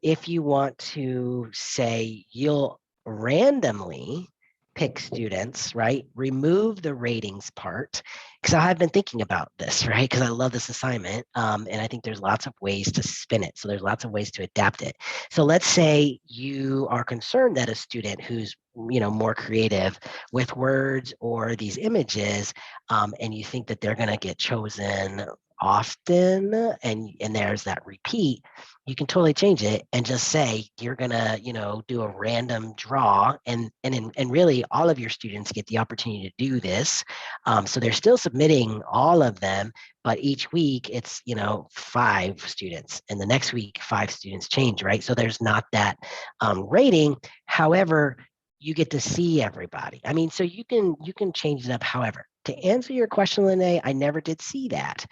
if you want to say you'll randomly pick students, right? Remove the ratings part, because I've been thinking about this, right? Because I love this assignment, and I think there's lots of ways to spin it. So there's lots of ways to adapt it. So let's say you are concerned that a student who's more creative with words or these images, and you think that they're going to get chosen often, and there's that repeat, you can totally change it and just say you're gonna do a random draw, and really all of your students get the opportunity to do this. So they're still submitting all of them, but each week it's 5 students, and the next week 5 students change, right? So there's not that rating. However, you get to see everybody. I mean, so you can change it up. However, to answer your question, Lene, I never did see that.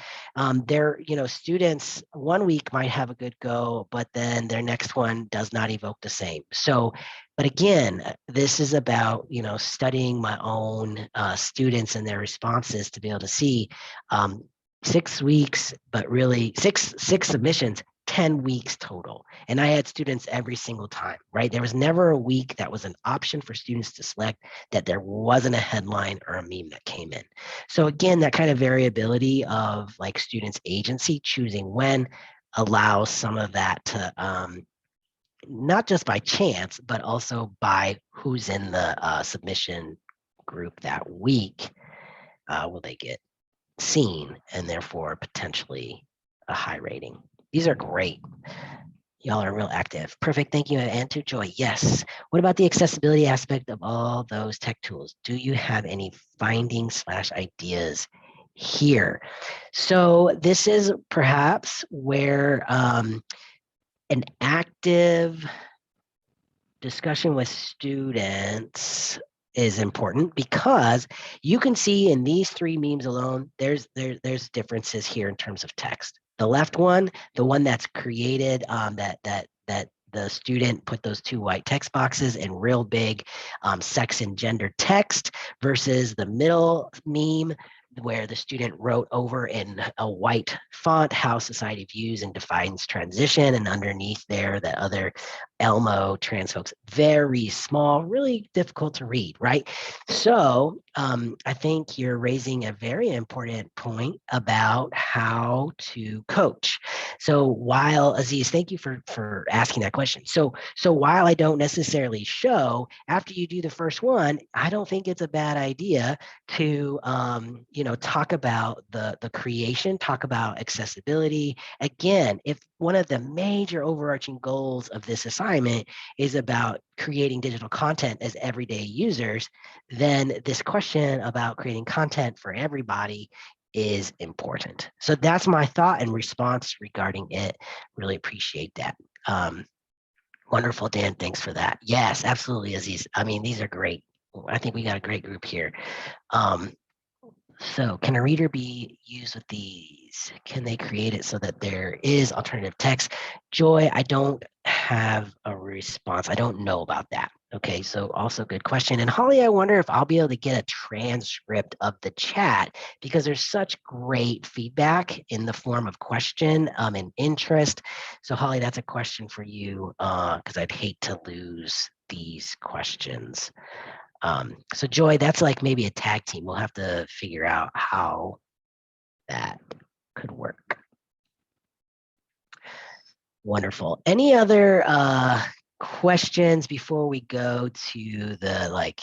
Students one week might have a good go, but then their next one does not evoke the same. So, but again, this is about, studying my own students and their responses to be able to see 6 weeks, but really six submissions, 10 weeks total. And I had students every single time, right? There was never a week that was an option for students to select that there wasn't a headline or a meme that came in. So again, that kind of variability of like students' agency choosing when allows some of that to not just by chance, but also by who's in the submission group that week, will they get seen and therefore potentially a high rating. These are great. Y'all are real active. Perfect. Thank you. And to Joy. Yes. What about the accessibility aspect of all those tech tools? Do you have any findings / ideas here? So this is perhaps where an active discussion with students is important, because you can see in these 3 memes alone, there's differences here in terms of text. The left one, the one that's created, that the student put those 2 white text boxes in real big sex and gender text, versus the middle meme where the student wrote over in a white font how society views and defines transition, and underneath there the other Elmo trans folks, very small, really difficult to read, right? So I think you're raising a very important point about how to coach. So while, Aziz, thank you for asking that question. So while I don't necessarily show, after you do the first one, I don't think it's a bad idea to talk about the creation, talk about accessibility. Again, if one of the major overarching goals of this assignment is about creating digital content as everyday users, then this question about creating content for everybody is important. So that's my thought and response regarding it. Really appreciate that. Wonderful, Dan. Thanks for that. Yes, absolutely, Aziz. I mean, these are great. I think we got a great group here. So can a reader be used with these? Can they create it so that there is alternative text? Joy, I don't have a response. I don't know about that. Okay, so also good question. And Holly, I wonder if I'll be able to get a transcript of the chat, because there's such great feedback in the form of question and interest. So Holly, that's a question for you, because I'd hate to lose these questions. So Joy, that's like maybe a tag team. We'll have to figure out how that could work. Wonderful. Any other questions before we go to the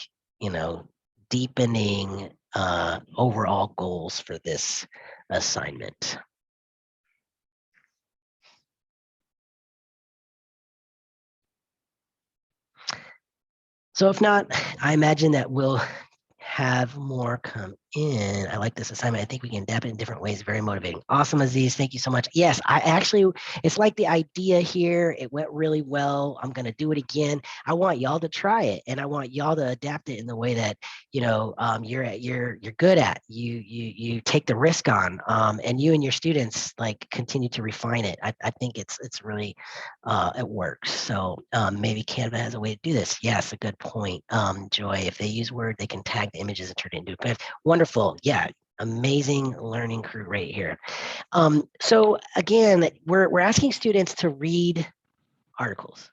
deepening overall goals for this assignment? So if not, I imagine that we'll have more come in. I like this assignment. I think we can adapt it in different ways. Very motivating. Awesome, Aziz. Thank you so much. Yes, I actually, it's like the idea here. It went really well. I'm going to do it again. I want y'all to try it, and I want y'all to adapt it in the way that, you're good at. You take the risk on, and you and your students continue to refine it. I think it's really, it works. So maybe Canva has a way to do this. Yes, a good point. Joy, if they use Word, they can tag the images and turn it into a PDF. Wonderful. Yeah, amazing learning crew right here. So again, we're asking students to read articles,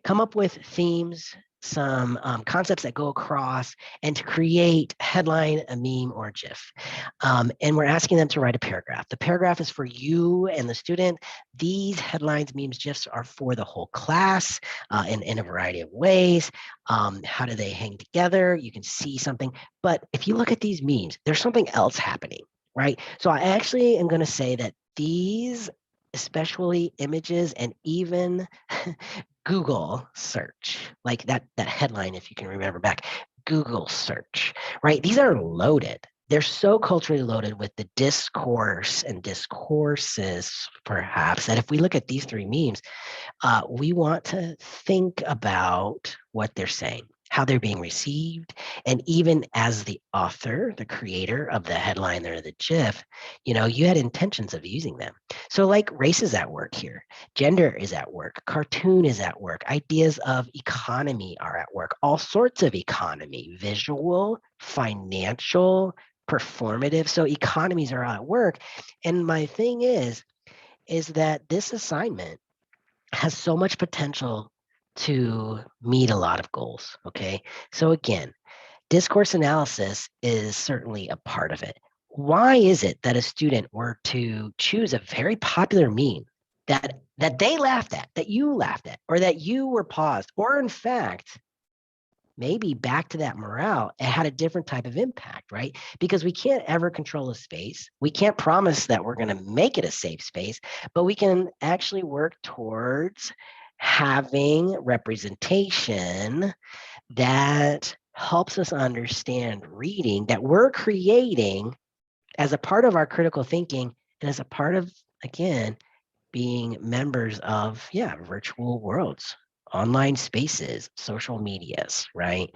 come up with themes, some concepts that go across, and to create headline, a meme, or a GIF. And we're asking them to write a paragraph. The paragraph is for you and the student. These headlines, memes, GIFs are for the whole class in a variety of ways. How do they hang together? You can see something. But if you look at these memes, there's something else happening, right? So I actually am going to say that these, especially images and even Google search, like that headline, if you can remember back, Google search, right? These are loaded. They're so culturally loaded with the discourse and discourses, perhaps, that if we look at these 3 memes, we want to think about what they're saying, how they're being received, and even as the author, the creator of the headline or the GIF, you had intentions of using them. So like race is at work here, gender is at work, cartoon is at work, ideas of economy are at work, all sorts of economy, visual, financial, performative. So economies are at work. And my thing is that this assignment has so much potential to meet a lot of goals. Okay. So again, discourse analysis is certainly a part of it. Why is it that a student were to choose a very popular meme that they laughed at, that you laughed at, or that you were paused, or in fact, maybe back to that morale, it had a different type of impact, right? Because we can't ever control a space. We can't promise that we're going to make it a safe space, but we can actually work towards having representation that helps us understand reading that we're creating as a part of our critical thinking and as a part of, again, being members of, virtual worlds, online spaces, social medias, right?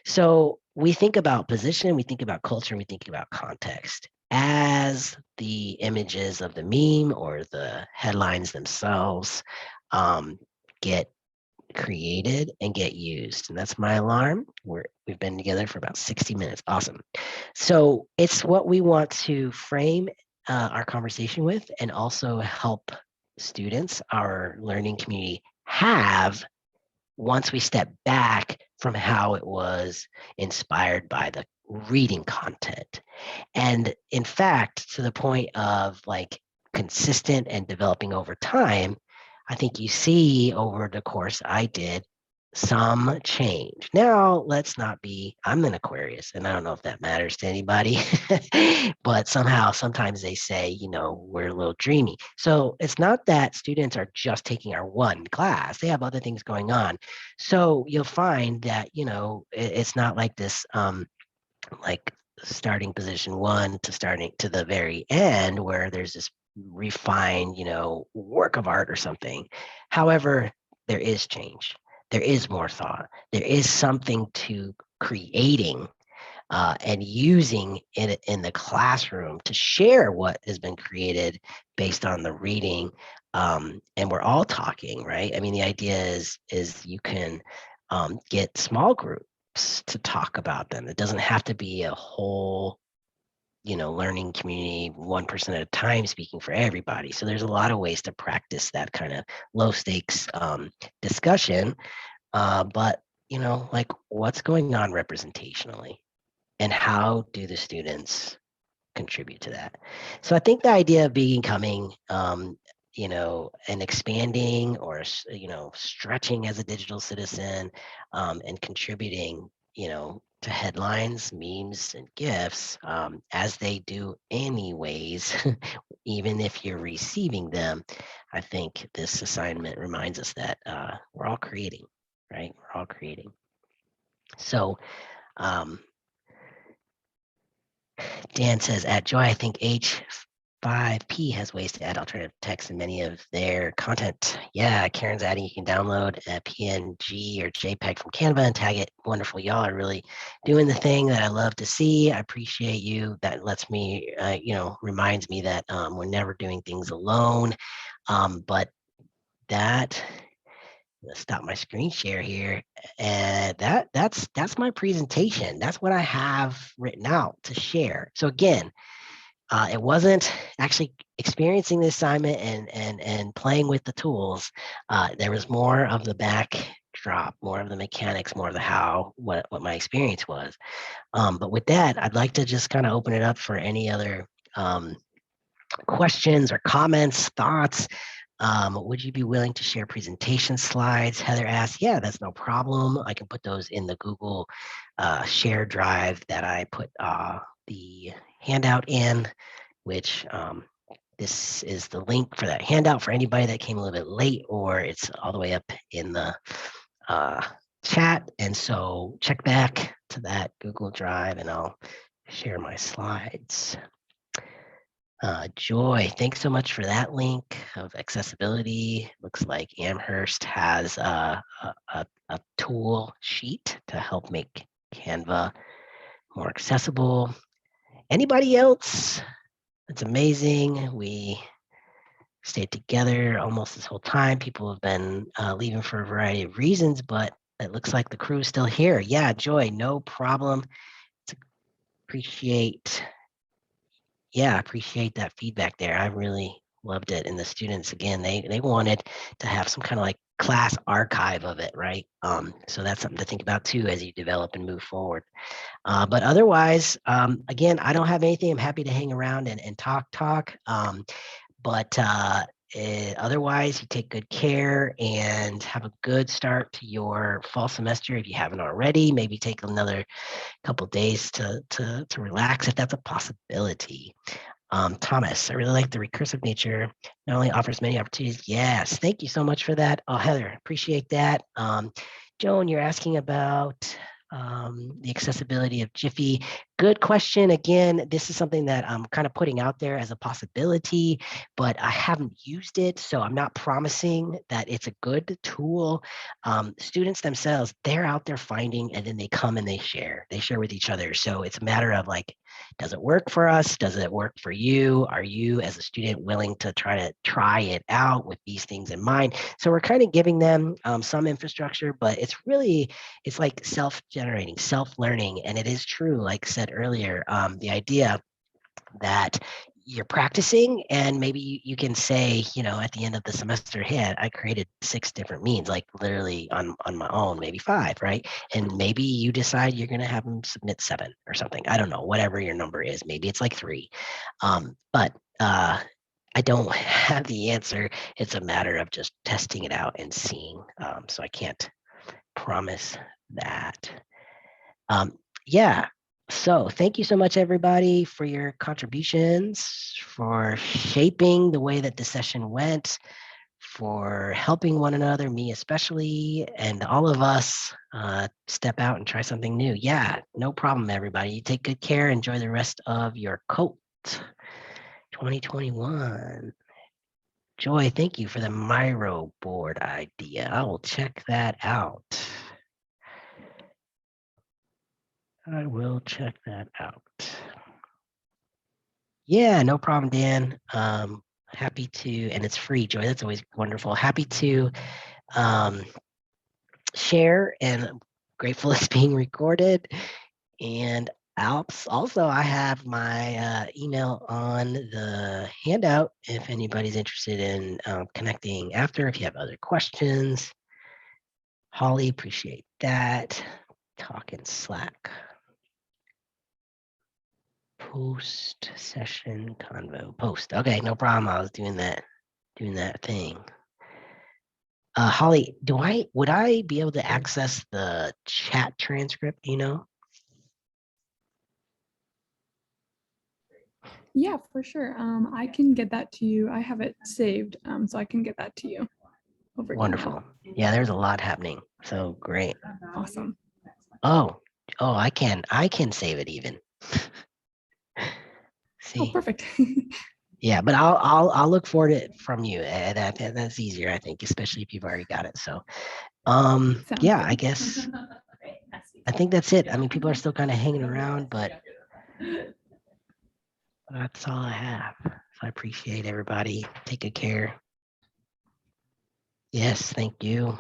So we think about position, we think about culture, and we think about context as the images of the meme or the headlines themselves get created and get used. And that's my alarm. We've been together for about 60 minutes. Awesome. So it's what we want to frame our conversation with, and also help students, our learning community, have once we step back from how it was inspired by the reading content. And in fact, to the point of like consistent and developing over time, I think you see over the course I did some change. Now, let's not be, I'm an Aquarius, and I don't know if that matters to anybody, but somehow, sometimes they say, we're a little dreamy. So it's not that students are just taking our one class, they have other things going on. So you'll find that, it's not like this, like starting position one to starting to the very end where there's this refined, work of art or something. However, there is change. There is more thought. There is something to creating and using it in the classroom to share what has been created based on the reading. And we're all talking, right? I mean, the idea is you can get small groups to talk about them. It doesn't have to be a whole, learning community, one person at a time speaking for everybody. So there's a lot of ways to practice that kind of low stakes discussion. But, like what's going on representationally, and how do the students contribute to that? So I think the idea of becoming, and expanding or, stretching as a digital citizen, and contributing, to headlines, memes, and GIFs, as they do anyways, even if you're receiving them. I think this assignment reminds us that we're all creating, right? We're all creating. So, Dan says, at Joy, I think H5P has ways to add alternative text in many of their content. Yeah, Karen's adding, you can download a PNG or JPEG from Canva and tag it. Wonderful. Y'all are really doing the thing that I love to see. I appreciate you. That lets me, reminds me that we're never doing things alone. But that, let's stop my screen share here. And that's my presentation. That's what I have written out to share. So again, it wasn't actually experiencing the assignment and playing with the tools. There was more of the backdrop, more of the mechanics, more of the how, what my experience was. But with that, I'd like to just kind of open it up for any other questions or comments, thoughts. Would you be willing to share presentation slides? Heather asked, yeah, that's no problem. I can put those in the Google share drive that I put the handout in, which this is the link for that handout for anybody that came a little bit late, or it's all the way up in the chat. And so check back to that Google Drive and I'll share my slides. Joy, thanks so much for that link of accessibility. Looks like Amherst has a tool sheet to help make Canva more accessible. Anybody else? It's amazing. We stayed together almost this whole time. People have been leaving for a variety of reasons, but it looks like the crew is still here. Yeah, Joy, no problem. Appreciate that feedback there. I really loved it. And the students, again, they wanted to have some kind of like class archive of it, right? So that's something to think about too as you develop and move forward. But otherwise, again, I don't have anything. I'm happy to hang around and talk. But Otherwise, you take good care and have a good start to your fall semester. If you haven't already, maybe take another couple days to relax if that's a possibility. Thomas, I really like the recursive nature. Not only offers many opportunities. Yes, thank you so much for that. Oh, Heather, appreciate that. Joan, you're asking about the accessibility of Jiffy. Good question. Again, this is something that I'm kind of putting out there as a possibility, but I haven't used it, so I'm not promising that it's a good tool. Students themselves, they're out there finding, and then they come and they share. They share with each other. So it's a matter of like, does it work for us? Does it work for you? Are you as a student willing to try it out with these things in mind? So we're kind of giving them some infrastructure, but it's like self-generating, self-learning. And it is true, like said earlier, the idea that you're practicing and maybe you can say, at the end of the semester, hey, I created 6 different means, like literally on my own, maybe 5, right? And maybe you decide you're going to have them submit 7 or something. I don't know, whatever your number is. Maybe it's like 3. But I don't have the answer. It's a matter of just testing it out and seeing. So I can't promise that. Yeah. So thank you so much, everybody, for your contributions, for shaping the way that the session went, for helping one another, me especially, and all of us step out and try something new. Yeah, no problem, everybody. You take good care. Enjoy the rest of your COLTT 2021. Joy, thank you for the Miro board idea. I will check that out. I will check that out. Yeah, no problem, Dan. Happy to, and it's free, Joy. That's always wonderful. Happy to share, and I'm grateful it's being recorded. And also, I have my email on the handout if anybody's interested in connecting after, if you have other questions. Holly, appreciate that. Talk in Slack. Post session convo. Post. Okay, no problem. I was doing that thing. Holly, would I be able to access the chat transcript, Yeah, for sure. I can get that to you. I have it saved, so I can get that to you over Wonderful. email. Yeah, there's a lot happening. So great. Awesome. Oh, I can save it even. See? Oh, perfect. Yeah, but I'll look for it from you. That's easier, I think, especially if you've already got it. So, yeah, I guess I think that's it. I mean, people are still kind of hanging around, but that's all I have. So I appreciate everybody. Take good care. Yes, thank you.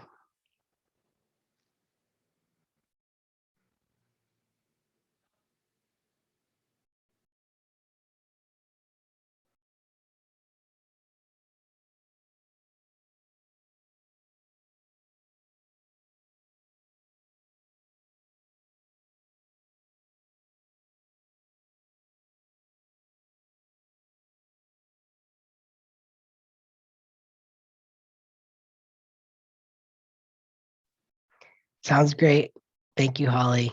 Sounds great. Thank you, Holly.